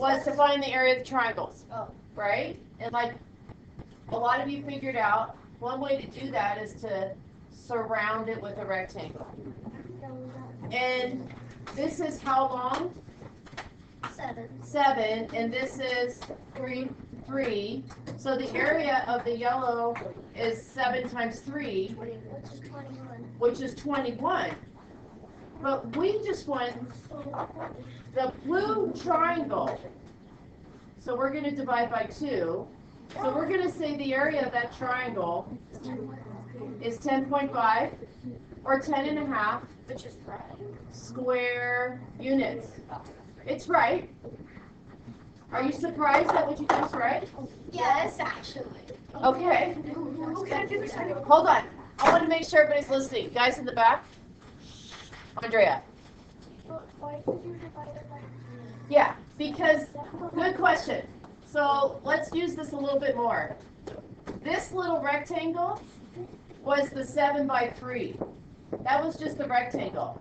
was to find the area of the triangles, right? And like a lot of you figured out, one way to do that is to surround it with a rectangle. And this is how long? 7. And this is 3. So the area of the yellow is 7 times 3, which is 21. But we just want the blue triangle. So we're going to divide by 2. So we're going to say the area of that triangle is 10.5 or 10.5 square units. It's right. Are you surprised that what you did is right? Yes, actually. Okay. Hold on. I want to make sure everybody's listening. Guys in the back? Andrea. Why did you divide it by 3? Yeah, because, good question. So let's use this a little bit more. This little rectangle was the 7 by 3. That was just the rectangle.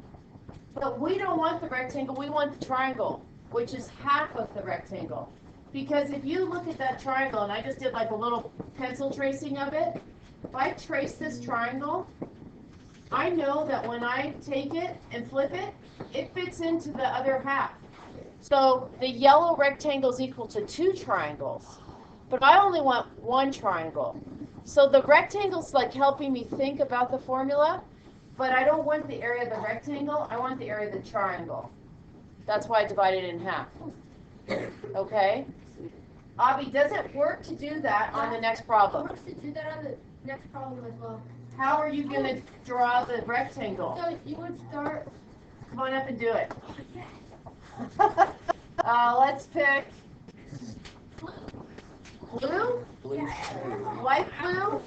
But we don't want the rectangle, we want the triangle, which is half of the rectangle. Because if you look at that triangle, and I just did like a little pencil tracing of it, if I trace this triangle, I know that when I take it and flip it, it fits into the other half. So the yellow rectangle is equal to 2 triangles, but I only want 1 triangle. So the rectangle's like helping me think about the formula, but I don't want the area of the rectangle, I want the area of the triangle. That's why I divided it in half. Okay? Avi, does it work to do that on the next problem? It works to do that on the next problem as well. How are you going to draw the rectangle? So you would start. Come on up and do it. Let's pick blue? Light blue?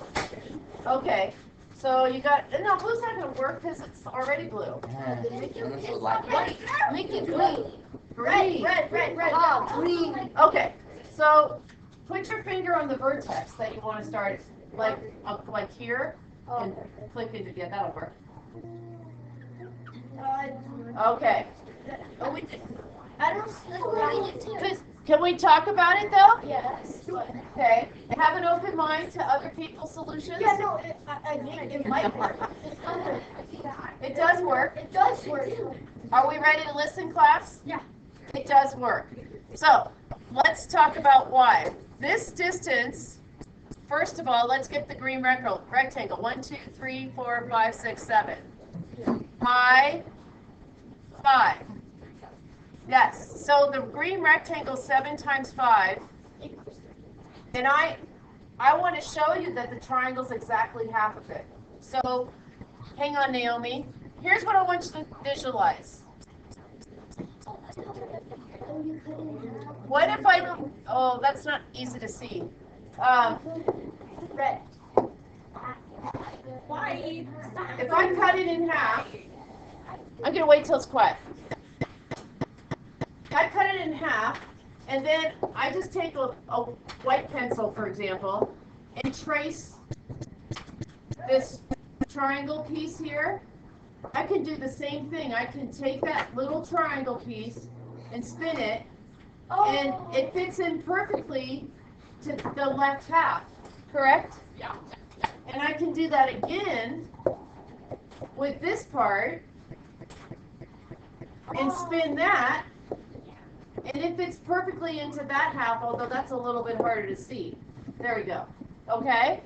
Okay. So you got, no, blue's not going to work because it's already blue. Make it blue. Red. Oh, green. Okay. So put your finger on the vertex that you want to start, like here, and click into it. Yeah, that'll work. Okay. I don't. Can we talk about it though? Yes. Okay. Have an open mind to other people's solutions. Yeah, no, it might work. It does work. It does work. Are we ready to listen, class? Yeah. It does work. So let's talk about why. This distance, first of all, let's get the green rectangle. 1, 2, 3, 4, 5, 6, 7. Pi 5. Yes. So the green rectangle 7 times 5. And I want to show you that the triangle's exactly half of it. So hang on, Naomi. Here's what I want you to visualize. What if I, oh, that's not easy to see. Red. White. If I cut it in half, I'm going to wait till it's quiet. I cut it in half, and then I just take a white pencil, for example, and trace this triangle piece here. I can do the same thing. I can take that little triangle piece and spin it, and it fits in perfectly to the left half, correct? Yeah. And I can do that again with this part and spin that, and it fits perfectly into that half, although that's a little bit harder to see. There we go. Okay?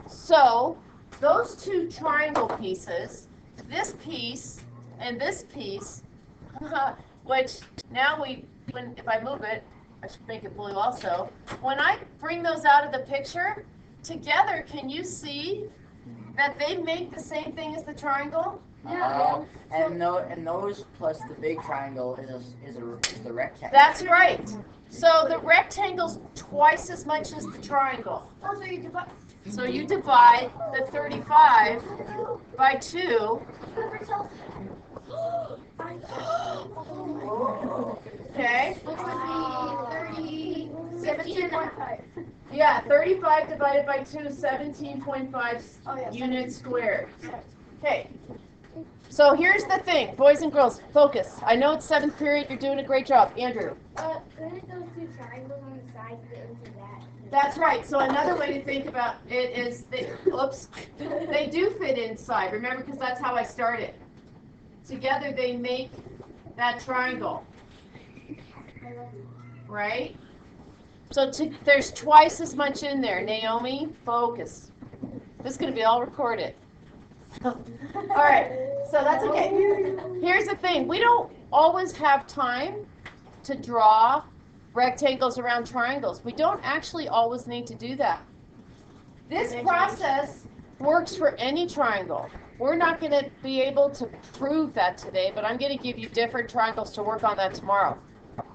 So those 2 triangle pieces, this piece and this piece, which now if I move it, I should make it blue also. When I bring those out of the picture, together, can you see that they make the same thing as the triangle? Yeah. And those plus the big triangle is the rectangle. That's right. So the rectangle's twice as much as the triangle. So you divide the 35 by 2. Okay? 17.5. Yeah, 35 divided by 2 is 17.5 units squared. Okay. So here's the thing, boys and girls, focus. I know it's 7th period, you're doing a great job. Andrew. Couldn't those two triangles on the side fit into that? That's right. So another way to think about it is, they do fit inside. Remember, because that's how I started. Together they make that triangle, right? So there's twice as much in there. Naomi, focus. This is going to be all recorded. All right, so that's okay. Here's the thing. We don't always have time to draw rectangles around triangles. We don't actually always need to do that. This process works for any triangle. We're not going to be able to prove that today, but I'm going to give you different triangles to work on that tomorrow.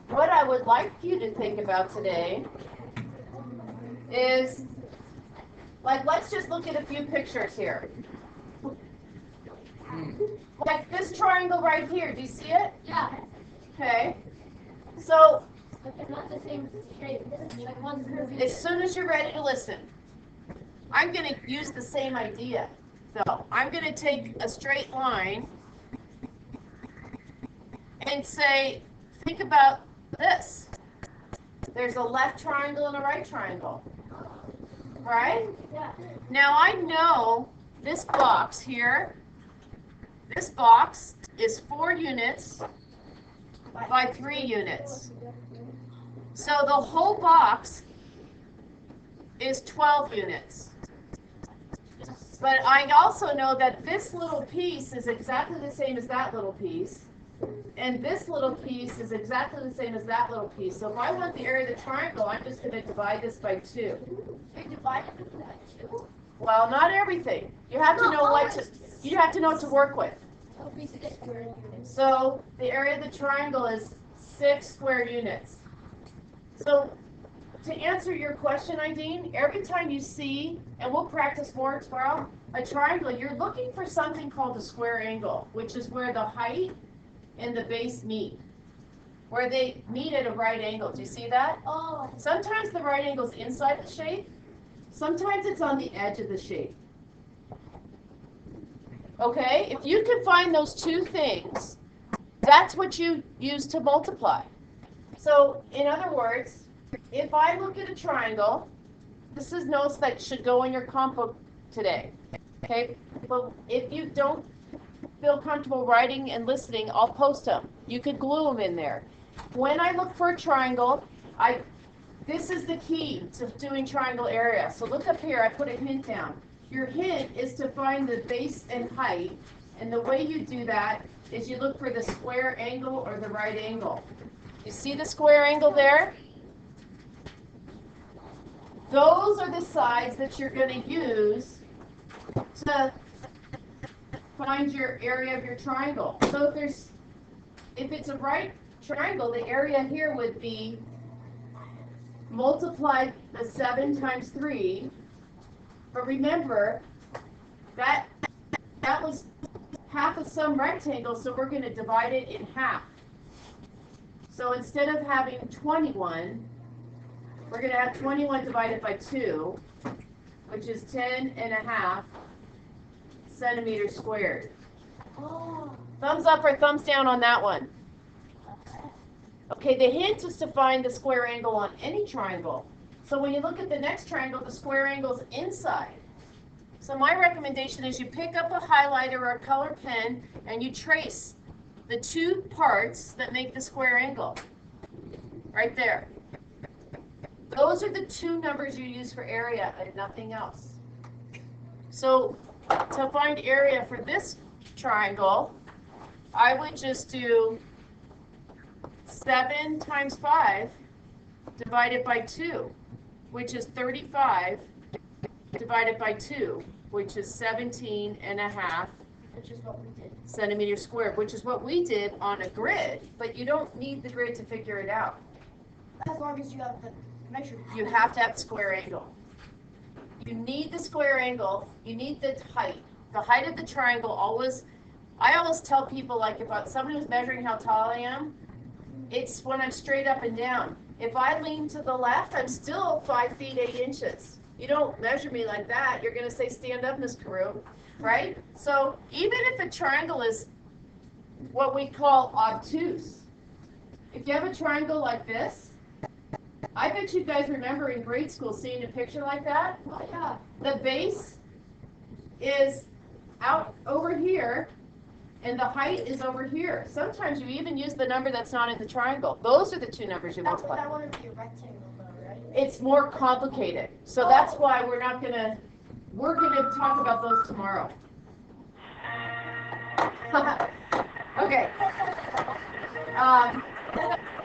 What I would like you to think about today is, like, let's just look at a few pictures here. Like this triangle right here, do you see it? Yeah. Okay. So, It's not the same shape. Like one's curvy. as soon as you're ready to listen, I'm going to use the same idea. So, I'm going to take a straight line and say, think about this. There's a left triangle and a right triangle. Right? Yeah. Now I know this box here, this box is 4 units by 3 units. So the whole box is 12 units. But I also know that this little piece is exactly the same as that little piece. And this little piece is exactly the same as that little piece. So if I want the area of the triangle, I'm just going to divide this by 2. You divide it by 2. Well, not everything. You have to know what to work with. A piece of square units. So the area of the triangle is 6 square units. So to answer your question, Ideen, every time you see, and we'll practice more tomorrow, a triangle, you're looking for something called a square angle, which is where the height and the base meet, where they meet at a right angle. Do you see that? Oh. Sometimes the right angle is inside the shape. Sometimes it's on the edge of the shape. Okay? If you can find those two things, that's what you use to multiply. So, in other words, if I look at a triangle, this is notes that should go in your comp book today. Okay? But if you don't feel comfortable writing and listening, I'll post them. You could glue them in there. When I look for a triangle, this is the key to doing triangle area. So look up here, I put a hint down. Your hint is to find the base and height, and the way you do that is you look for the square angle or the right angle. You see the square angle there? Those are the sides that you're going to use to find your area of your triangle. So if it's a right triangle, the area here would be multiply the 7 times 3. But remember, that was half of some rectangle, so we're going to divide it in half. So instead of having 21, we're going to have 21 divided by 2, which is 10.5 centimeters squared. Oh. Thumbs up or thumbs down on that one. Okay, the hint is to find the square angle on any triangle. So when you look at the next triangle, the square angle is inside. So my recommendation is you pick up a highlighter or a color pen and you trace the 2 parts that make the square angle. Right there. Those are the 2 numbers you use for area and nothing else. So to find area for this triangle, I would just do 7 times 5 divided by 2, which is 35 divided by 2, which is 17.5 Which is what we did. centimeters squared, which is what we did on a grid, but you don't need the grid to figure it out. As long as you have the measure. You have to have the square angle. You need the square angle, you need the height. The height of the triangle I always tell people, like, if somebody was measuring how tall I am, it's when I'm straight up and down. If I lean to the left, I'm still 5 feet 8 inches. You don't measure me like that. You're going to say, stand up, Miss Carew. right? So even if a triangle is what we call obtuse, if you have a triangle like this, I bet you guys remember in grade school seeing a picture like that. Oh, yeah. The base is out over here, and the height is over here. Sometimes you even use the number that's not in the triangle. Those are the two numbers you That's multiply. what I want to be a rectangle though, right? It's more complicated. So that's why we're gonna talk about those tomorrow. Okay.